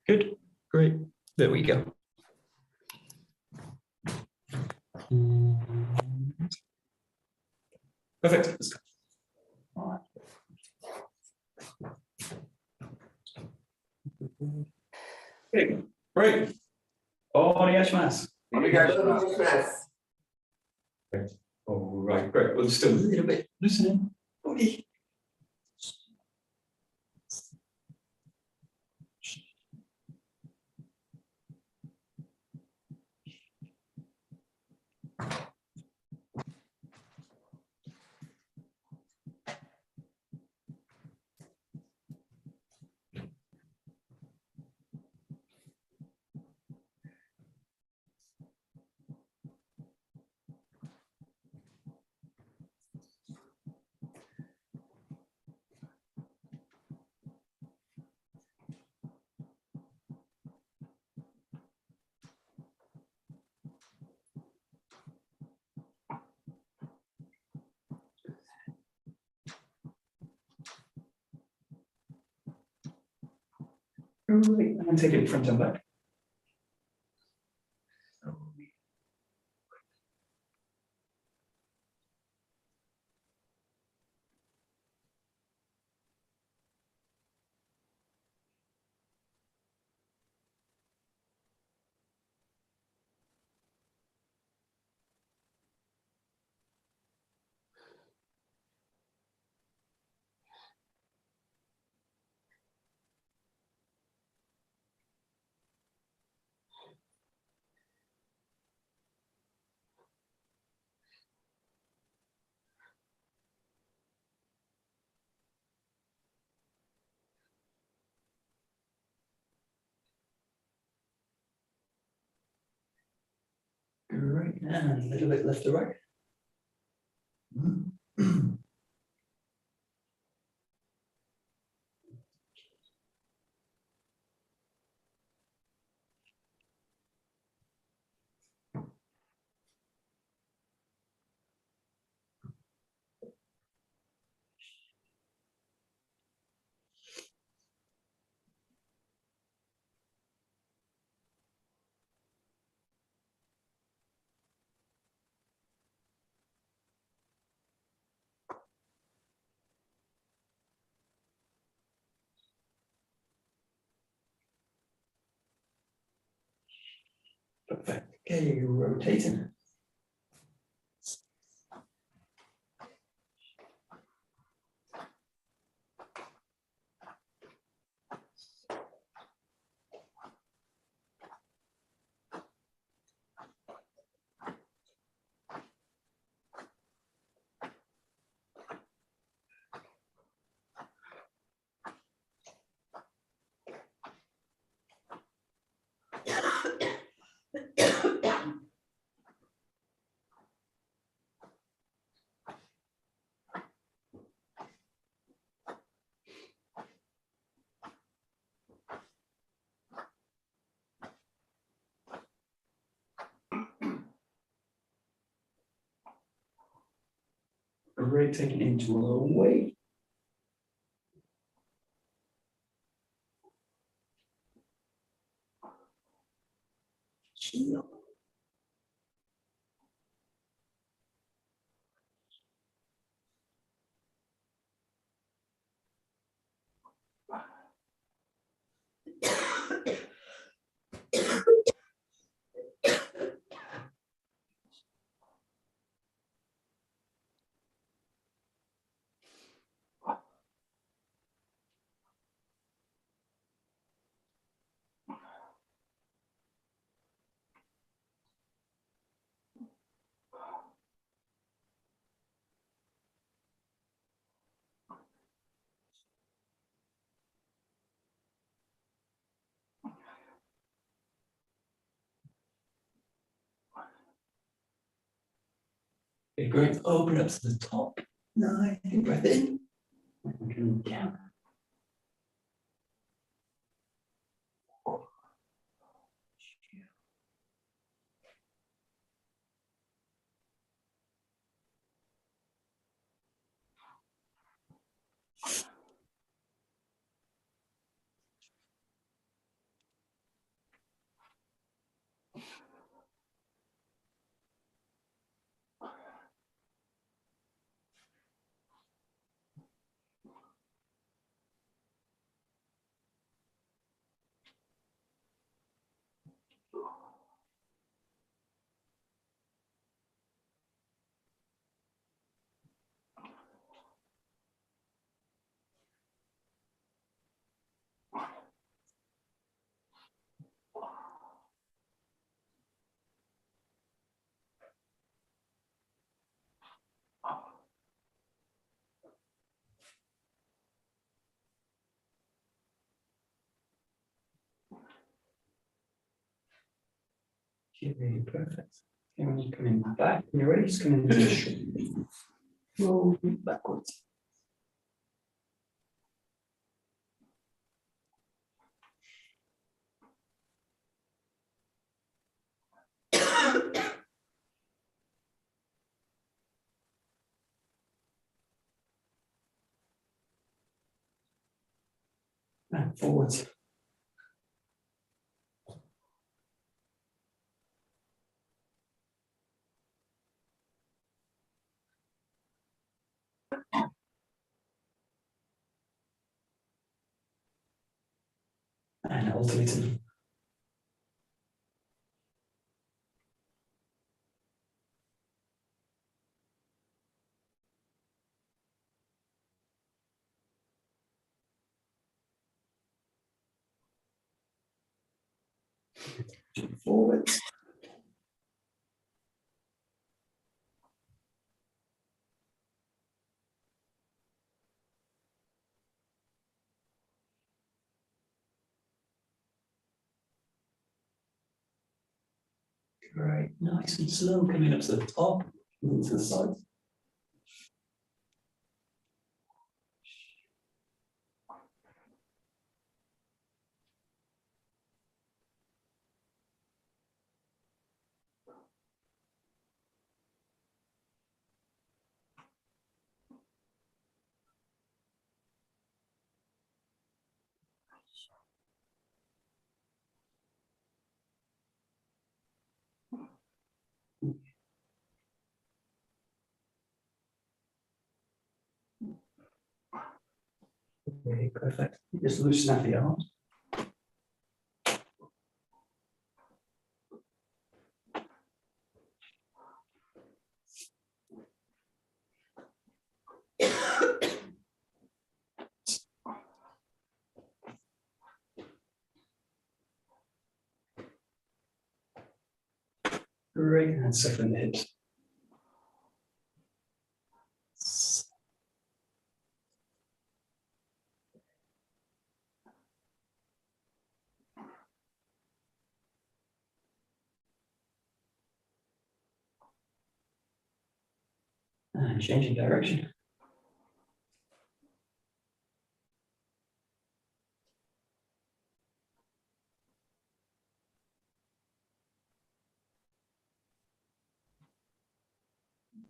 Good, great. There we go. Perfect. Let's go. Okay, great. Onegaishimasu. Great. All right, great. We'll just do a little bit loosening. Okay. Right, and take it front and back. Great, and a little bit left to right. Perfect. Okay, rotating. Great, taking into a weight. Okay, great. Open up to the top. Nice. Deep breath in. And down. Okay, perfect. And coming back, when you're ready, just come into a short roll backwards. And forwards. And alternating. Forwards. Great, nice and slow, coming up to the top and to the sides. Okay, perfect. Just loosen up the arms. Great, and soften the hips. And changing direction.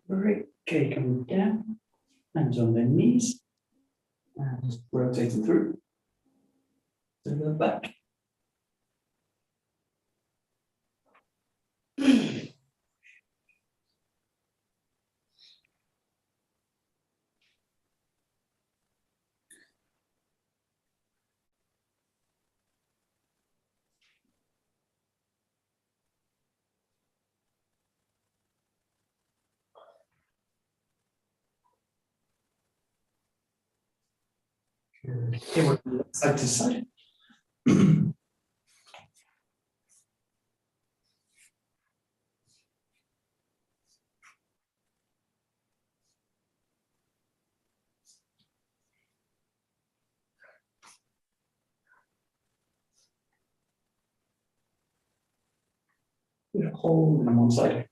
Great, okay, coming down, hands on the knees, and just rotating through to the back. Good. Okay, we're side to side. Hold on one side.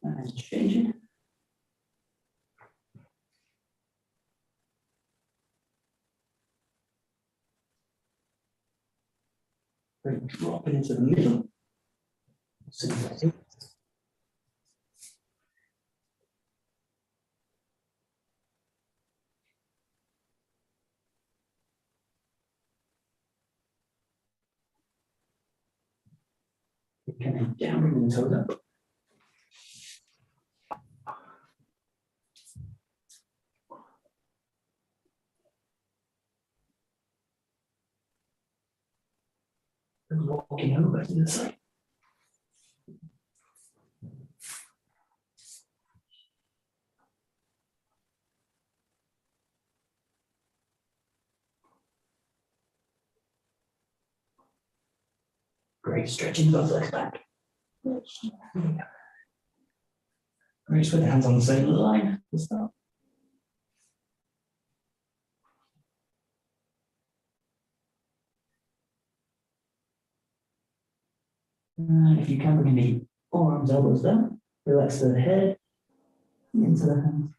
And change it. Great, drop it into the middle. Coming down and toes up. And walking over to the side. Great, stretching both legs back. Great, put the hands on the same line to start. And if you can, bring the forearms, elbows down, relax the head into the hands.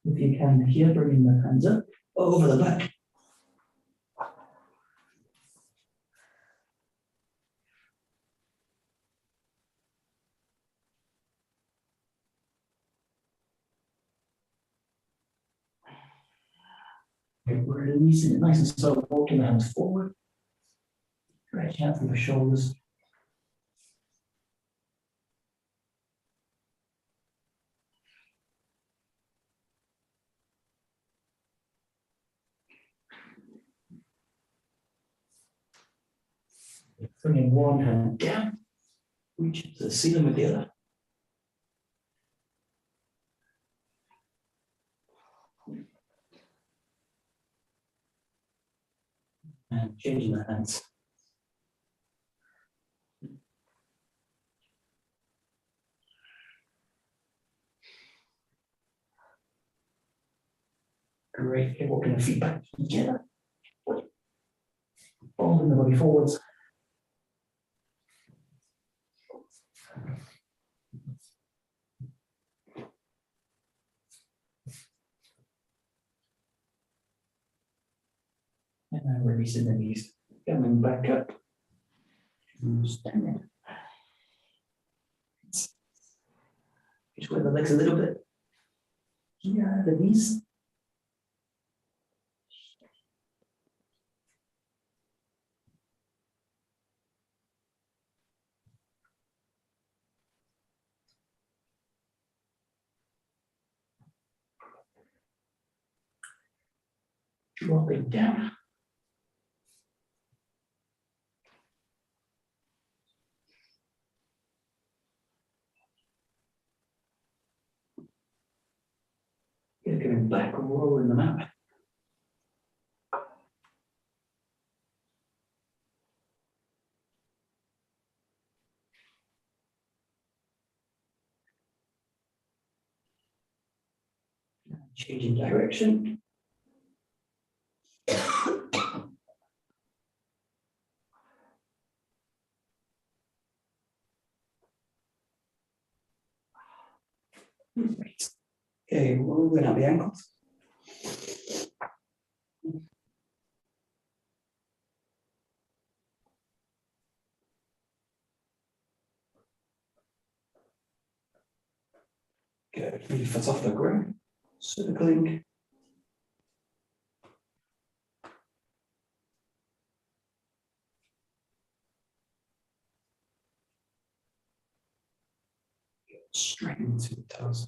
If you can here, bring the hands up over the back. We're releasing it nice and slow, walking the hands forward. Stretch out through the shoulders. Bringing one hand down, reach to the ceiling with the other. And changing the hands. Great. Okay, walking the feet back together. Folding the body forwards. And then releasing the knees, coming back up. Standing. Just with the legs a little bit. Yeah, the knees. Dropping down. Going back, rolling them out. Changing direction. Great. Okay, rolling out the ankles. Good. 3 foot off the ground. Circling. Straight into the toes.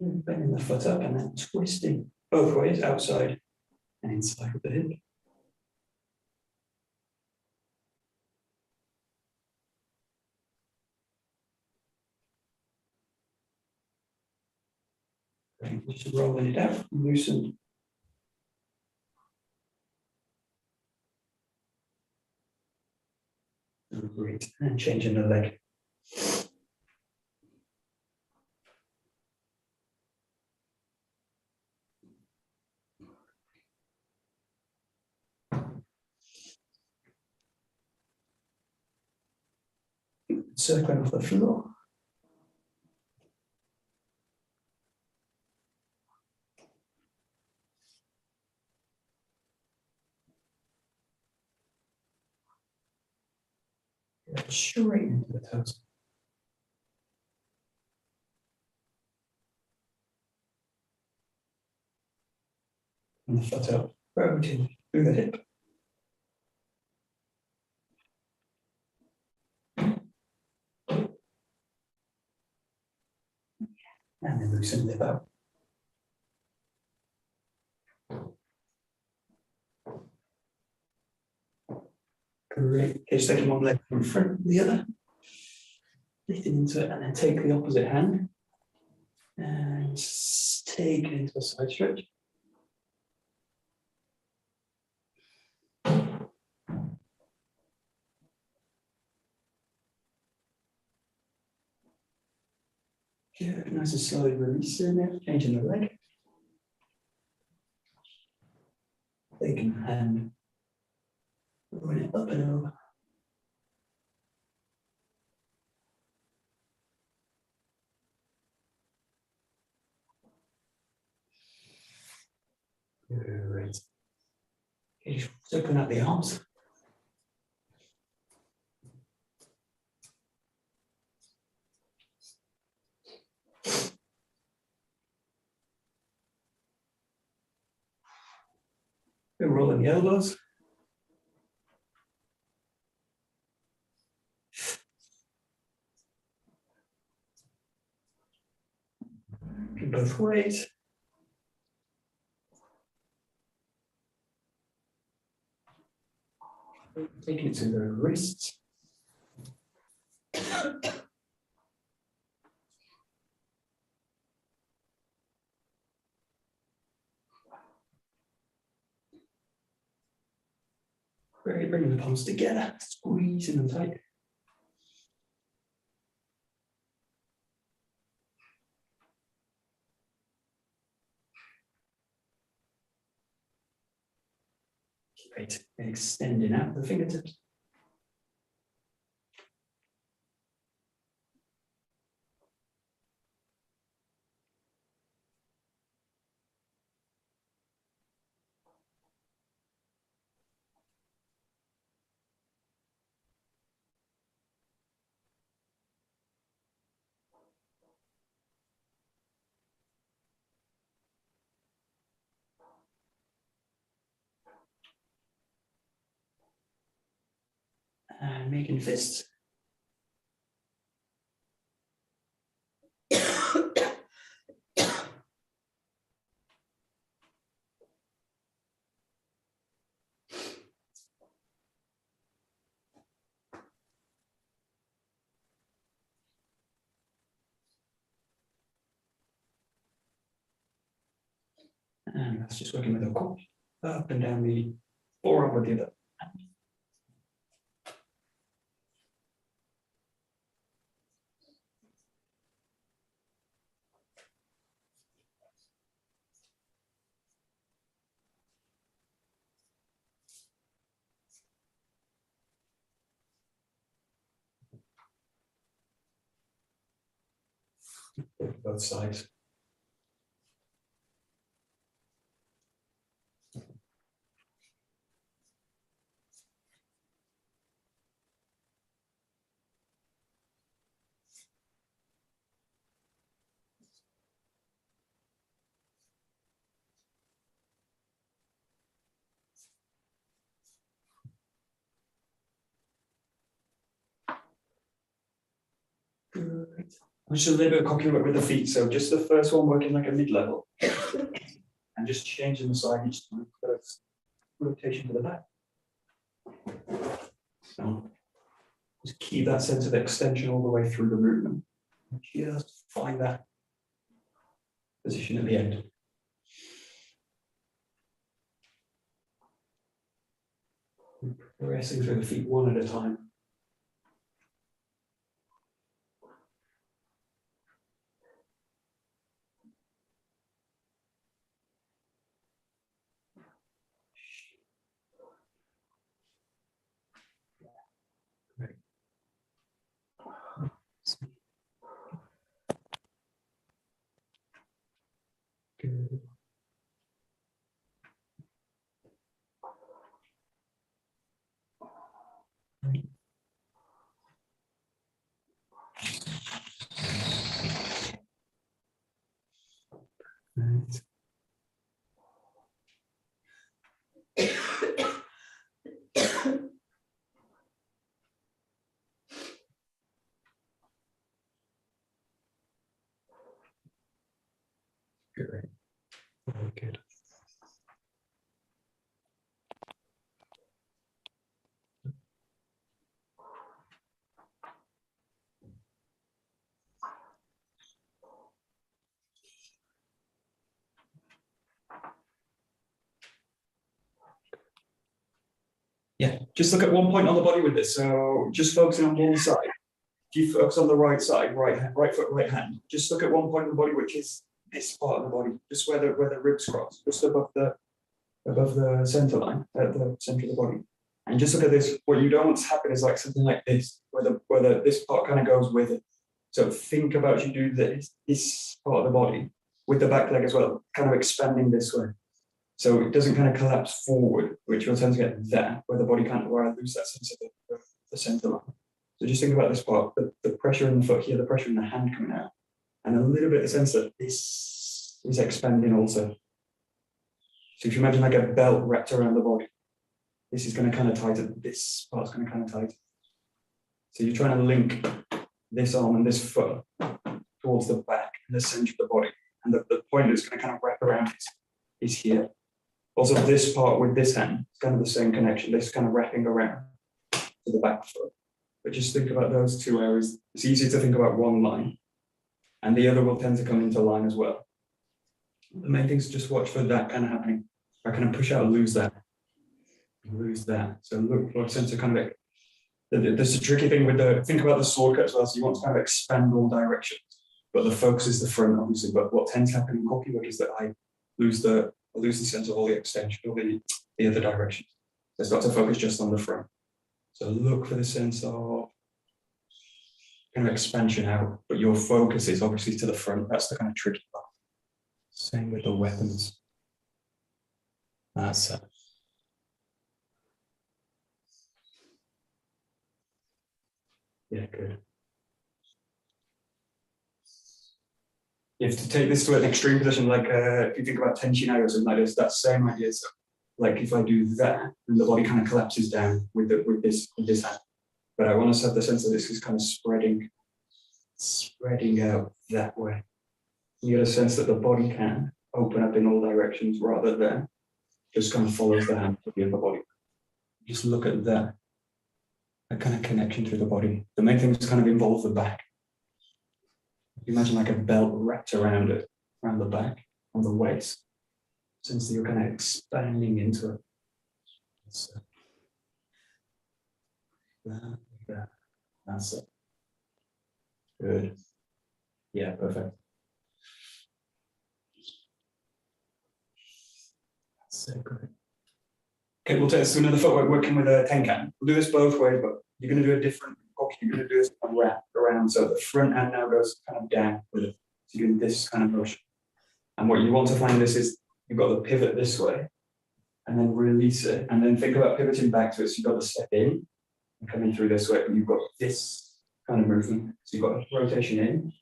Bending the foot up and then twisting both ways, outside and inside of the hip. Great. Just rolling it out, loosen. Great. And changing the leg. Circling off the floor. Straight into the toes. And the foot up, rotating through the hip. And then loosen the hip out. Great. Okay, just taking one leg from front of the other. Lifting into it and then take the opposite hand. And take it into a side stretch. Good, nice and slowly releasing it, changing the leg. Taking the hand, moving it up and over. Great. Okay, just open up the arms. We're rolling the elbows. In both ways. Taking it to the wrists. Bringing the palms together, squeezing them tight. Great, and extending out the fingertips. And making fists. And that's just working with the core, up and down the forearm with the other. Both sides. Good. Just a little bit of cocking work with the feet. So just the first one working like a mid-level. And just changing the side each time. First rotation to the back. So just keep that sense of extension all the way through the movement. Just find that position at the end. Pressing through the feet one at a time. Great. Good. Right. Right. Great. Very good. Yeah, just look at one point on the body with this. So just focusing on one side. if you focus on the right side, right foot, right hand, just look at one point of the body, which is this part of the body, just where the ribs cross, just above the center line, at the center of the body. And just look at this. What you don't want to happen is like something like this, where this part kind of goes with it. So think about you do this part of the body with the back leg as well, kind of expanding this way. So it doesn't kind of collapse forward, which you'll tend to get there, where the body can't, where I lose that sense of the center line. So just think about this part, the pressure in the foot here, the pressure in the hand coming out, and a little bit of sense that this is expanding also. So if you imagine like a belt wrapped around the body, this is going to kind of tighten, this part's going to kind of tighten. So you're trying to link this arm and this foot towards the back and the center of the body. And the point that's going to kind of wrap around is here. Also, this part with this hand, it's kind of the same connection. This kind of wrapping around to the back foot. But just think about those two areas. It's easier to think about one line, and the other will tend to come into line as well. The main thing is just watch for that kind of happening. I kind of push out and lose that. Lose that. So look for a sense of kind of like, there's a tricky thing with think about the sword cut as well. So you want to kind of expand all directions, but the focus is the front, obviously. But what tends to happen in copywork is that I lose the sense of all the extension or the other directions. So it's got to focus just on the front. So look for the sense of kind of expansion out, but your focus is obviously to the front. That's the kind of tricky part. Same with the weapons. That's it. Yeah, good. You have to take this to an extreme position, like if you think about Tenshinai or something like this, that same idea. So, like if I do that, then the body kind of collapses down with this hand. But I want us to have the sense that this is kind of spreading out that way. You get a sense that the body can open up in all directions rather than just kind of follows the hand to the upper body. Just look at that kind of connection through the body. The main thing is kind of involve the back. Imagine like a belt wrapped around it, around the back, on the waist. Since you're kind of expanding into it. So, that's it. Good. Yeah, perfect. That's so great. Okay, we'll take another footwork working with a tenkan. We'll do this both ways, but you're going to do a different hockey. You're going to do this kind of wrap around. So the front hand now goes kind of down with it. So you're doing this kind of motion. And what you want to find this is you've got to pivot this way and then release it. And then think about pivoting back to it. So you've got to step in and come in through this way. But you've got this kind of movement. So you've got a rotation in,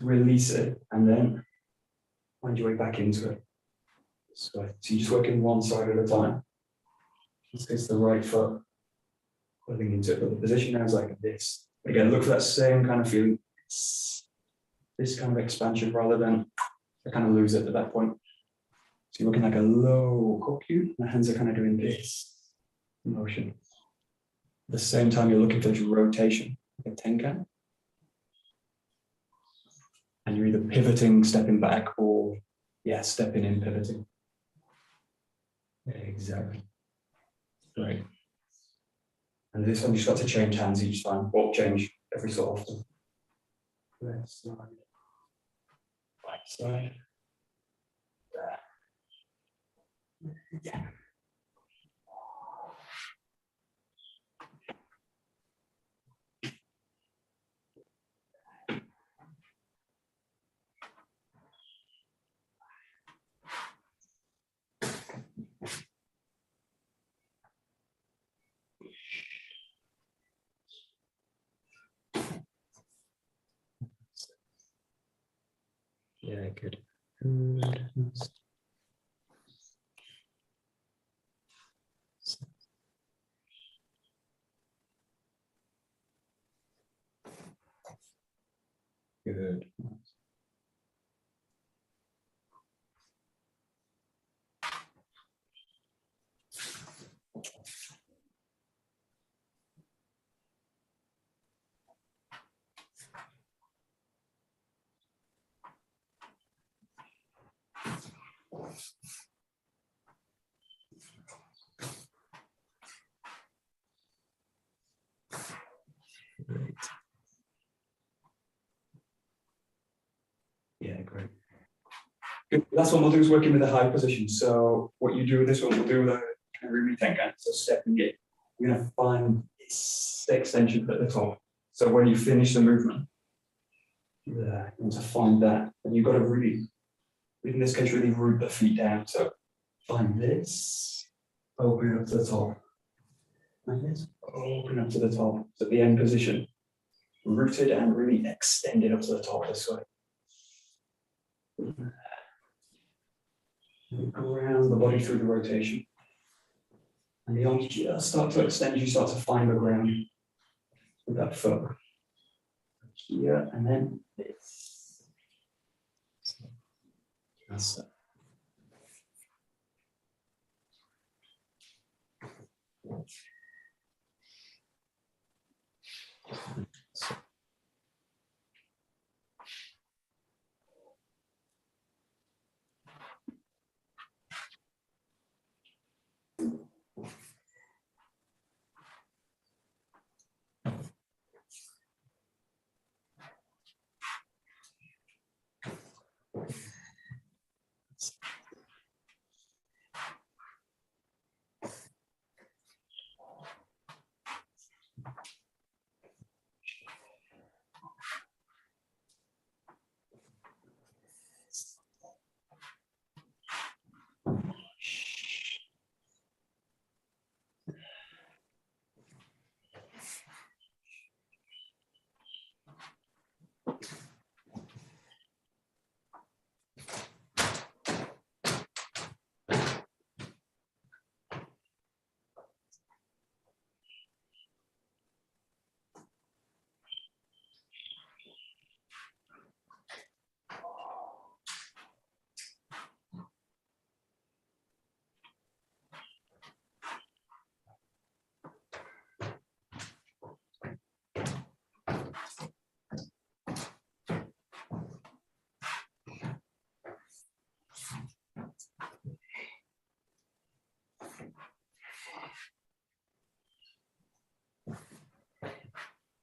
release it, and then find your way back into it. This way. So you're just working one side at a time. It's the right foot pulling into it, but the position now is like this. Again, look for that same kind of feeling, this kind of expansion rather than I kind of lose it at that point. So you're looking like a low kokyu, and the hands are kind of doing this motion. At the same time, you're looking for this rotation, like a tenkan. And you're either pivoting, stepping back, or stepping in, pivoting. Exactly. Great. And this one, you've got to change hands each time, or change every so often. Left side, right side. There. Yeah. Yeah, good. Good. Good. Great. Okay, great. Good. Last one we'll do is working with a high position. So what you do with this one, we'll do the 𝒂𝒂𝒏𝒕 tenkan, so stepping it. We're going to find this extension at the top. So when you finish the movement, you want to find that, and you've got to really, in this case, really root the feet down. So find this, open it up to the top, like this, open up to the top. So the end position, root it and really extend it up to the top this way. And ground the body through the rotation. And the arms just start to extend, you start to find the ground with that foot. Here and then this. That's it.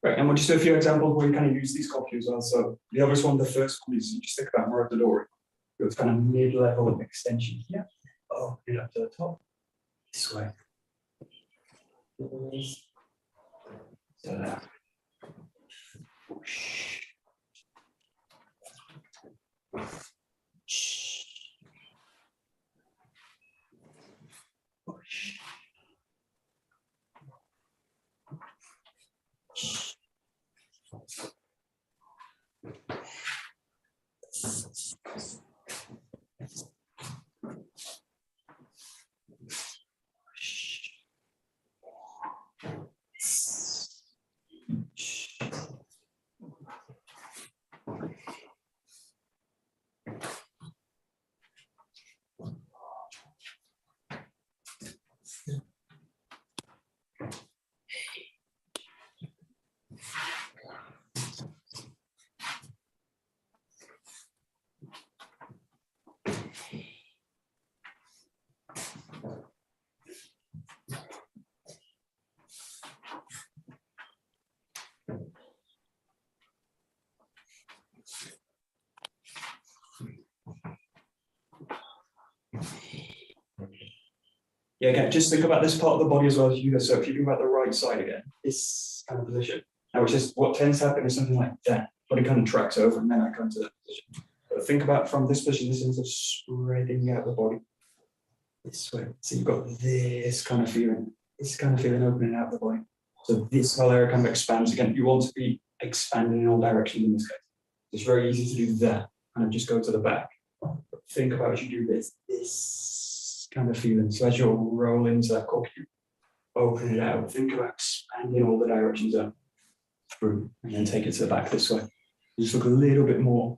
Right, and we'll just do a few examples where you kind of use these 𝒂𝒂𝒏𝒕 as well. So the obvious one, the first one is you just think about 𝒂𝒂𝒏𝒕. It's kind of mid-level extension here. Oh, get up to the top. This way. So that. Yeah, again, just think about this part of the body as well as you do. So if you think about the right side again, this kind of position. Now, which is what tends to happen is something like that. Body kind of tracks over and then I come to that position. But think about from this position, this is spreading out the body this way. So you've got this kind of feeling opening out the body. So this whole area kind of expands again. You want to be expanding in all directions in this case. It's very easy to do that. Kind of just go to the back. But think about as you do this kind of feeling. So as you're rolling into that 𝒂𝒂𝒏𝒕, open it out. Think about expanding all the directions up through and then take it to the back this way. Just look a little bit more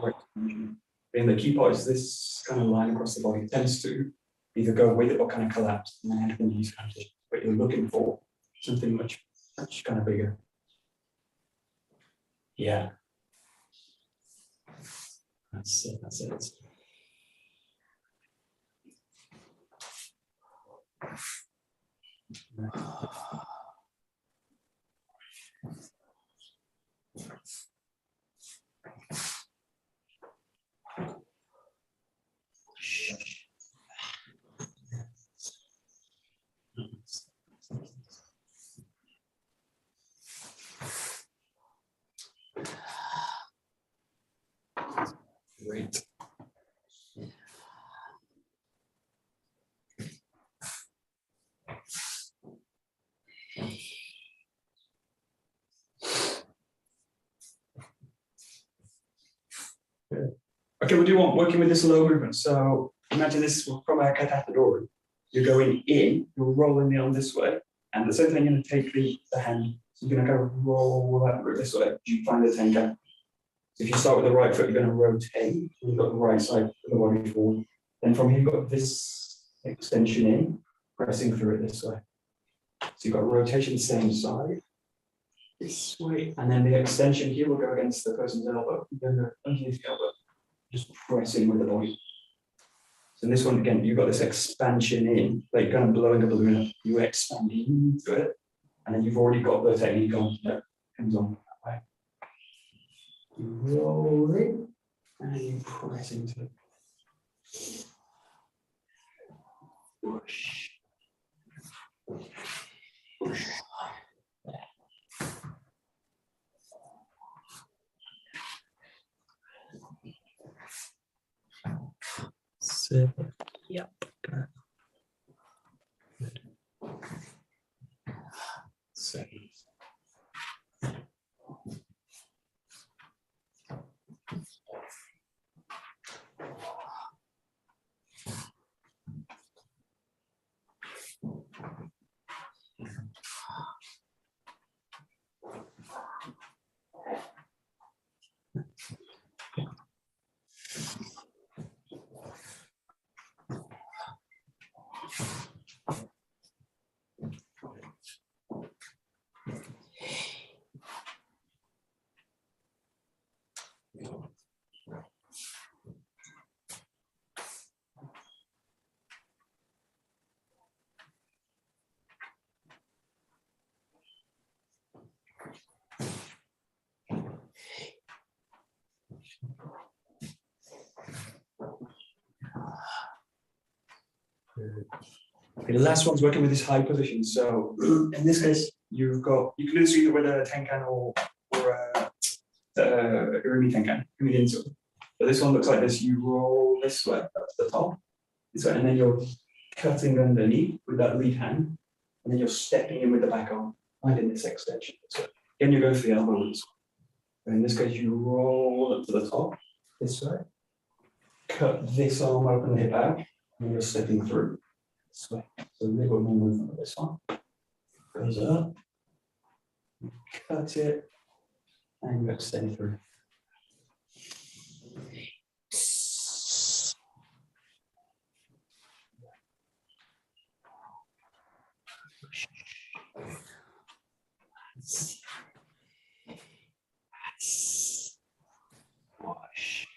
right. And the key part is this kind of line across the body. It tends to either go with it or kind of collapse and then end these kind of things. But you're looking for something much kind of bigger. Yeah. That's it. That's it. Great. Okay, we'll do one working with this low movement. So imagine this is from a katatadori. You're going in, you're rolling the arm this way, and at the same time you're going to take the hand. So you're going to kind of roll that root this way. You find the tenka. So if you start with the right foot, you're going to rotate. You've got the right side of the body forward. Then from here, you've got this extension in, pressing through it this way. So you've got rotation same side, this way, and then the extension here will go against the person's elbow. You're going to go underneath the elbow, just pressing with the body. So in this one, again, you've got this expansion in, like kind of blowing a balloon up. You expand into it, and then you've already got the technique on that comes on that way. You roll it, and you press into it. Push. Push. Seven. Yep. Good. Seven. Okay, the last one's working with this high position. So in this case, you can do this either with a tenkan or a urimi tenkan, but this one looks like this. You roll this way up to the top, this way, and then you're cutting underneath with that lead hand, and then you're stepping in with the back arm, finding this extension. So again, you go for the elbow this way. In this case, you roll up to the top, this way, cut this arm open, hip out, and you're stepping through. This way. So a little more movement of this one. Goes up, cut it, and you extend through. Wash.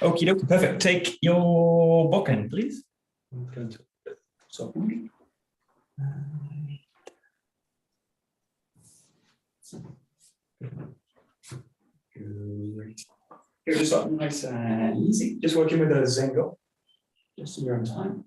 Okie dokie, perfect. Take your bokken, please. I'm going to something. You're just start nice and easy. Just working with a Zengo, just in your own time.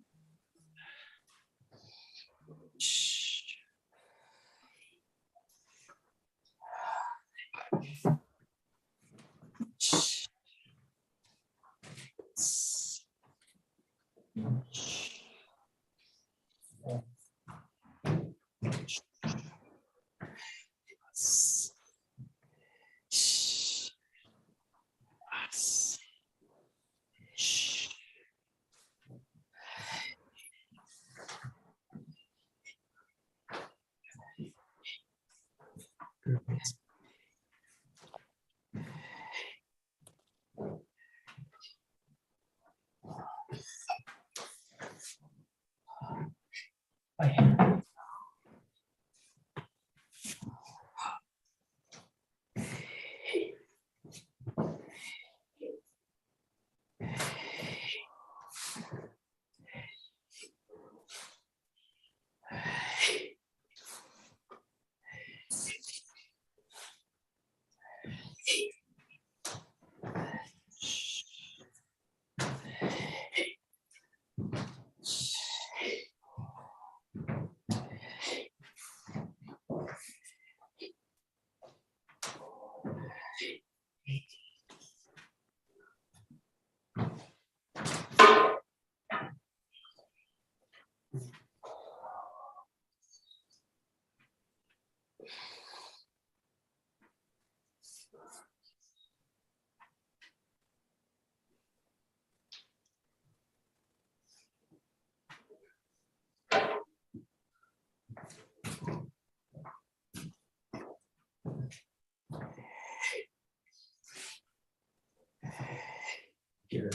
Here.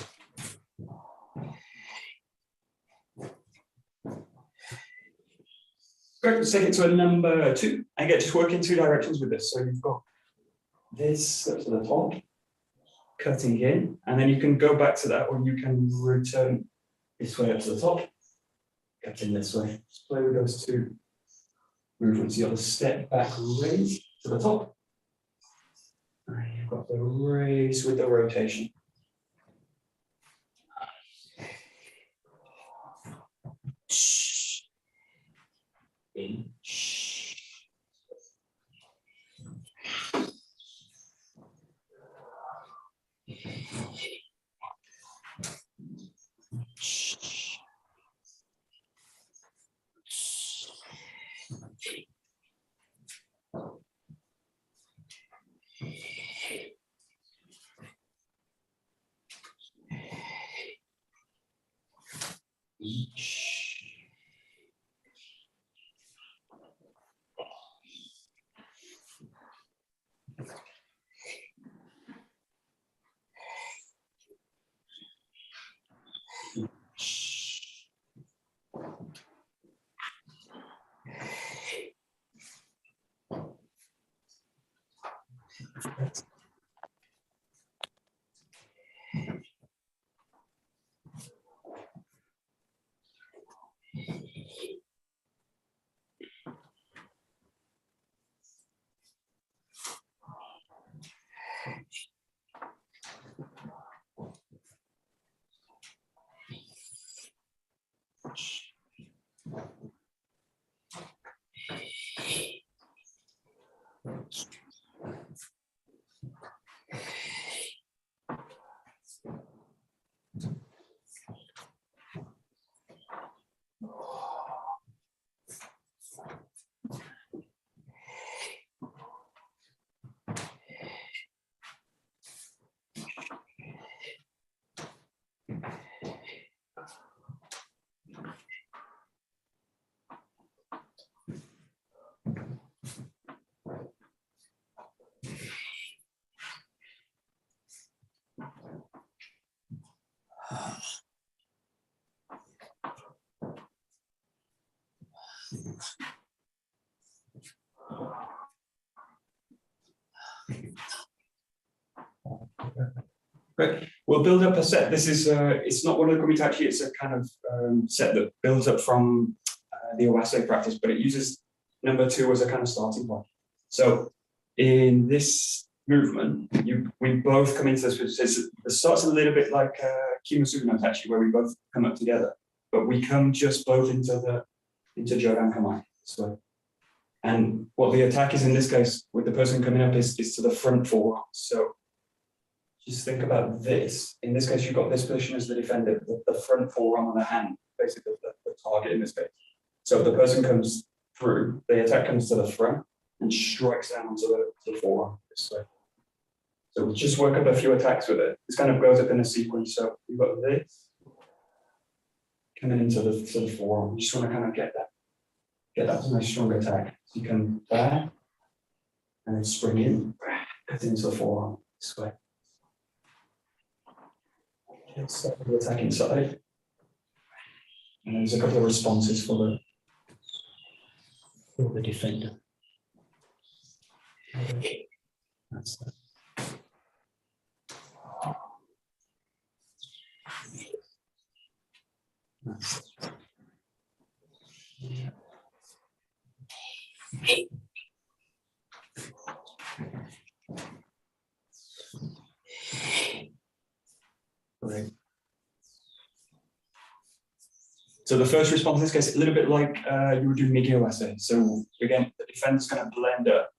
Great, let's take it to a number 2. I get to work in 2 directions with this. So you've got this up to the top, cutting in, and then you can go back to that, or you can return this way up to the top, cutting this way. Just play with those 2 movements. You've got the step back raise to the top. And you've got the raise with the rotation. In. Great. We'll build up a set. This is it's not one of the 𝒂𝒂𝒕, it's a kind of set that builds up from the Owase practice, but it uses number 2 as a kind of starting point. So in this movement, we both come into this. It starts a little bit like Kimusubi no Tachi, where we both come up together, but we come just both into Jorankamai this way. And what the attack is in this case, with the person coming up, is to the front forearm. So just think about this. In this case, you've got this position as the defender, the front forearm on the hand, basically the target in this case. So if the person comes through, the attack comes to the front and strikes down onto the forearm this way. So we just work up a few attacks with it. This kind of goes up in a sequence. So you've got this coming into the forearm. You just want to kind of get that nice strong attack. So you come back and then spring in, cut into the forearm this way. Start with the attack inside. And there's a couple of responses for the defender. That's that. That's it. Yeah. Great. So the first response in this case, a little bit like you would do Mikiwase. So again, the defender's going to blend up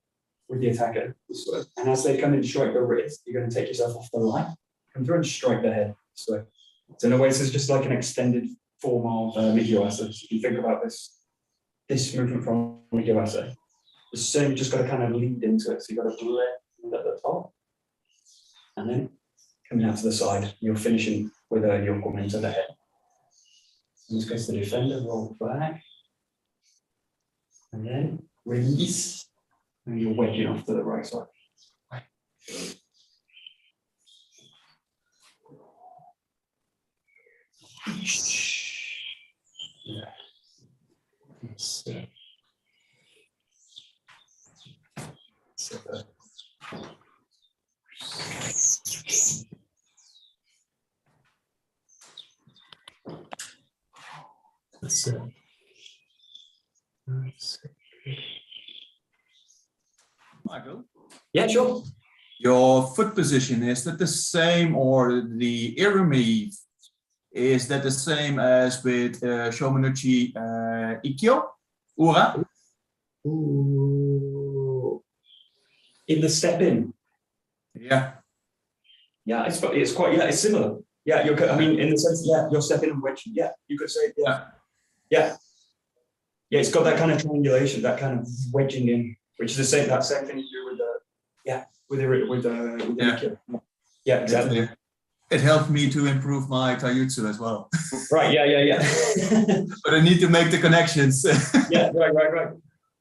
with the attacker this way. And as they come in and strike the wrist, you're going to take yourself off the line, come through and strike the head this way. So in a way, this is just like an extended form of Mikiwase. So if you think about this movement from Mikiwase, the same, you just got to kind of lead into it. So you've got to blend at the top and then coming out to the side. You're finishing with a yokomen to the head. In this case, the defender rolls back and then release, and you're wedging off to the right side. Yeah. That's it. Michael? Yeah, sure. Your foot position, is that the same, or the 𝒂𝒂𝒻, is that the same as with Shomenuchi Ikkyo? Ura? Ooh. In the step in. Yeah. Yeah, it's quite, yeah, it's similar. Yeah, I mean, in the sense, yeah, you're stepping and wedging. Yeah, you could say, yeah. Yeah. Yeah, it's got that kind of triangulation, that kind of wedging in, which is that same thing you do with the Ikkyo. Yeah, exactly. It helped me to improve my Taijutsu as well. Right, yeah. But I need to make the connections. Yeah, right.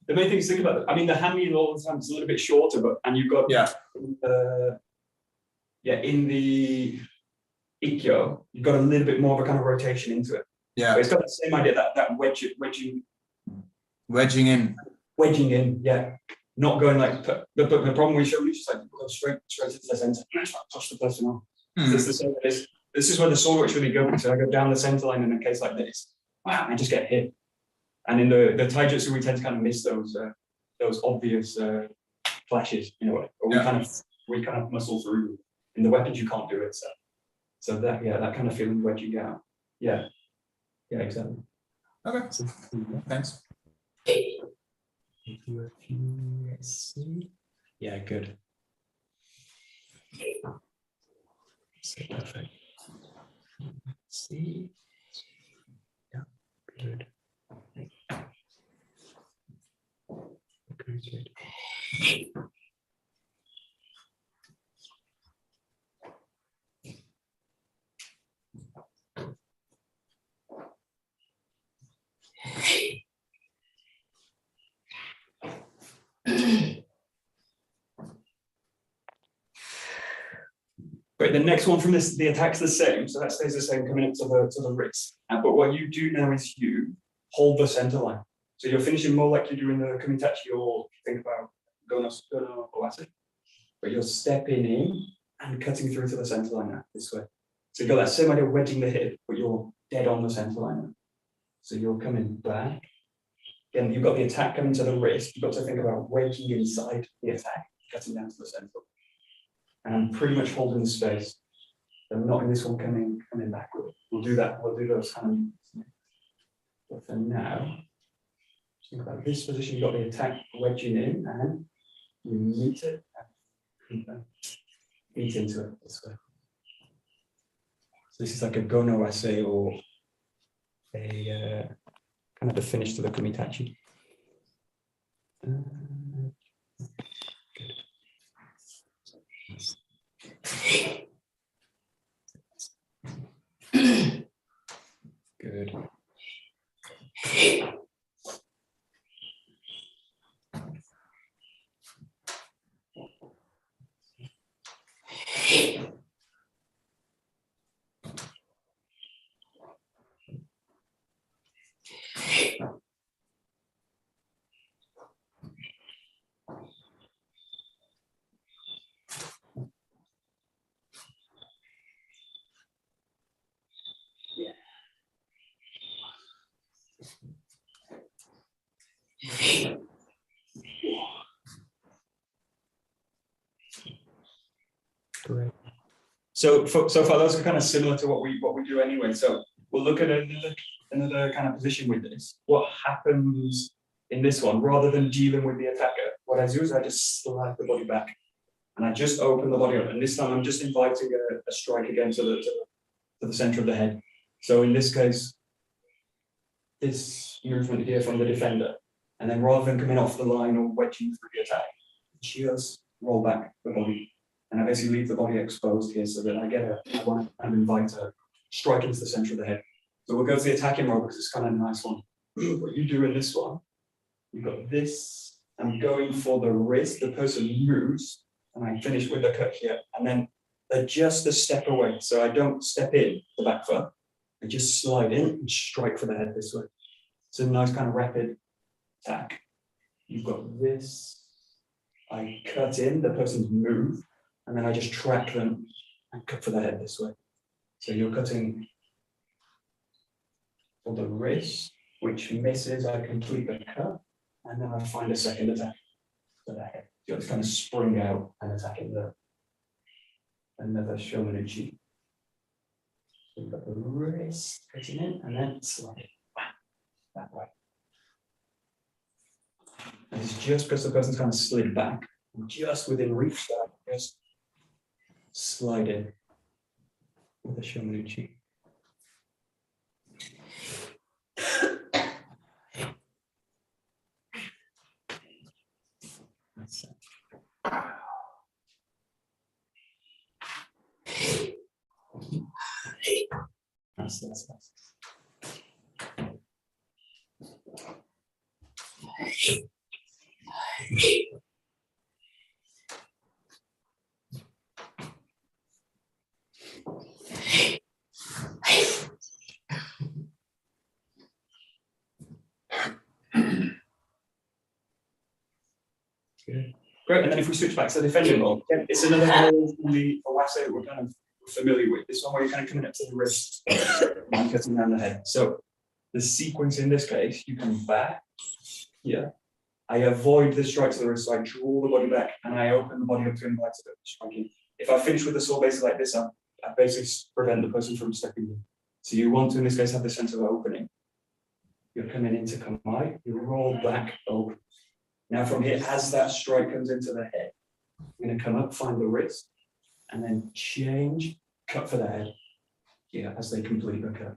The main thing is think about it. I mean, the hand all the time is a little bit shorter, and you've got in the Ikkyo, you've got a little bit more of a kind of rotation into it. Yeah, but it's got the same idea, that wedging in. Yeah, not going like. The problem we showed you is like go straight into the center. Touch the person off. This is where the sword works really good. So I go down the center line in a case like this. Wow, I just get hit. And in the Taijutsu, we tend to kind of miss those obvious flashes in a way. Or we kind of muscle through. In the weapons, you can't do it. So that kind of feeling wedging out. Yeah, exactly. Okay. Thanks. Yeah, good. So perfect. See. Yeah, good. Good. Great. The next one from this, the attack's the same, so that stays the same, coming up to the wrist. But what you do now is you hold the center line. So you're finishing more like you do in the Kumitachi, or think about Gono Owase. But you're stepping in and cutting through to the center line now, this way. So you've got that same idea of wedging the hip, but you're dead on the center line now. So you're coming back. Again, you've got the attack coming to the wrist. You've got to think about wedging inside the attack, cutting down to the center. and I'm pretty much holding the space. I'm not in this one coming backward. We'll do that. We'll do those kind of. But for now, think about this position. You've got the attack wedging in, and you meet it, and eat into it this way. So this is like a gono ase, or a kind of the finish to the kumitachi. Good. Great. So far, those are kind of similar to what we do anyway. So we'll look at another kind of position with this. What happens in this one, rather than dealing with the attacker, what I do is I just slide the body back, and I just open the body up. And this time I'm just inviting a strike again to the center of the head. So in this case, this movement here from the defender, and then rather than coming off the line or wedging through the attack, just roll back the body. And I basically leave the body exposed here so that I want to invite a strike into the center of the head. So we'll go to the attacking roll because it's kind of a nice one. What you do in this one, you've got this, I'm going for the wrist, the person moves, and I finish with a cut here, and then adjust a step away. So I don't step in the back foot, I just slide in and strike for the head this way. It's a nice kind of rapid attack. You've got this, I cut in, the person's move, and then I just track them and cut for the head this way. So you're cutting for the wrist, which misses, I complete the cut, and then I find a second attack for the head. So it's kind of spring out and attacking another 𝒊𝒔𝒏𝒕𝒔. So you've got the wrist cutting in, and then slide it that way. And it's just because the person's kind of slid back, just within reach, that I just slide in with a 𝒊𝒔𝒏𝒕𝒔. That's it. That's. Good. Great, and then if we switch back to the defending role, it's another role from the 𝒂𝒂𝒄𝒄𝒄 that we're kind of familiar with. This one where you're kind of coming up to the wrist and cutting down the head. So the sequence in this case, you come back here. I avoid the strike to the wrist, so I draw the body back and I open the body up to invite a bit of striking. If I finish with the 𝒂𝒂𝒄𝒄 like this, I basically prevent the person from stepping in. So you want to, in this case, have the sense of opening. You're coming into kamae, you roll back, open. Now from here, as that strike comes into the head, I'm going to come up, find the wrist, and then change, cut for the head here as they complete the cut.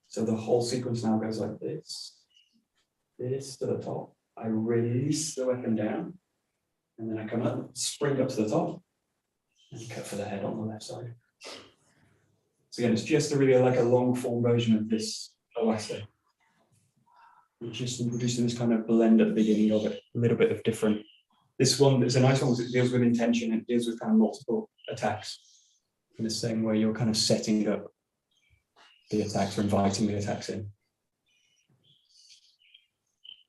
So the whole sequence now goes like this, this to the top. I release the weapon down, and then I come up, spring up to the top, and cut for the head on the left side. So again, it's just really like a long form version of this 𝒂𝒂𝒄𝒄. We're just introducing this kind of blend at the beginning of it, a little bit of different. This one is a nice one because it deals with intention, it deals with kind of multiple attacks in the same way you're kind of setting up the attacks or inviting the attacks in.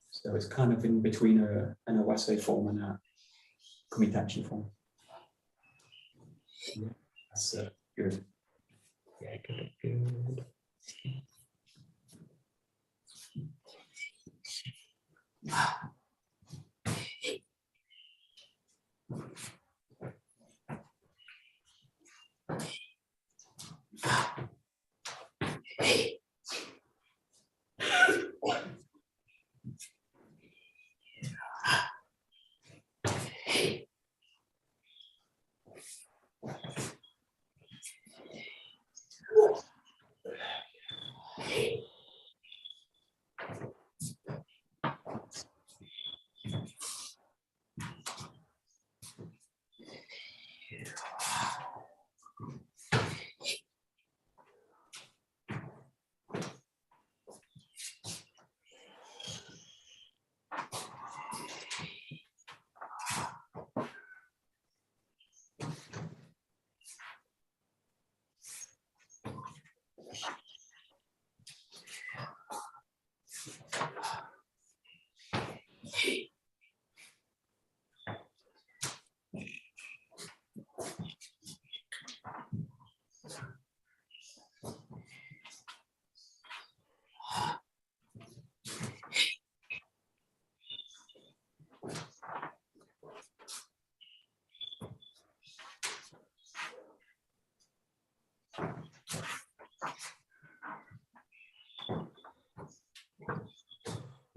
So it's kind of in between an 𝒂𝒂𝒄𝒄 form and a kumitachi form. Yeah, that's good. Yeah, good.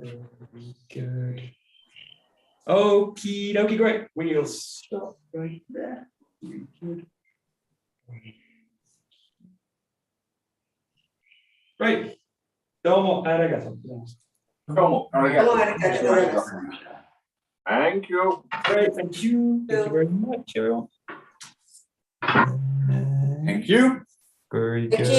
Very good. Okie dokie, great. We'll stop right there. Very good. Great. Domo arigato. Thank you. Great, thank you. Thank you very much, everyone. Thank you. Very Thank good. you.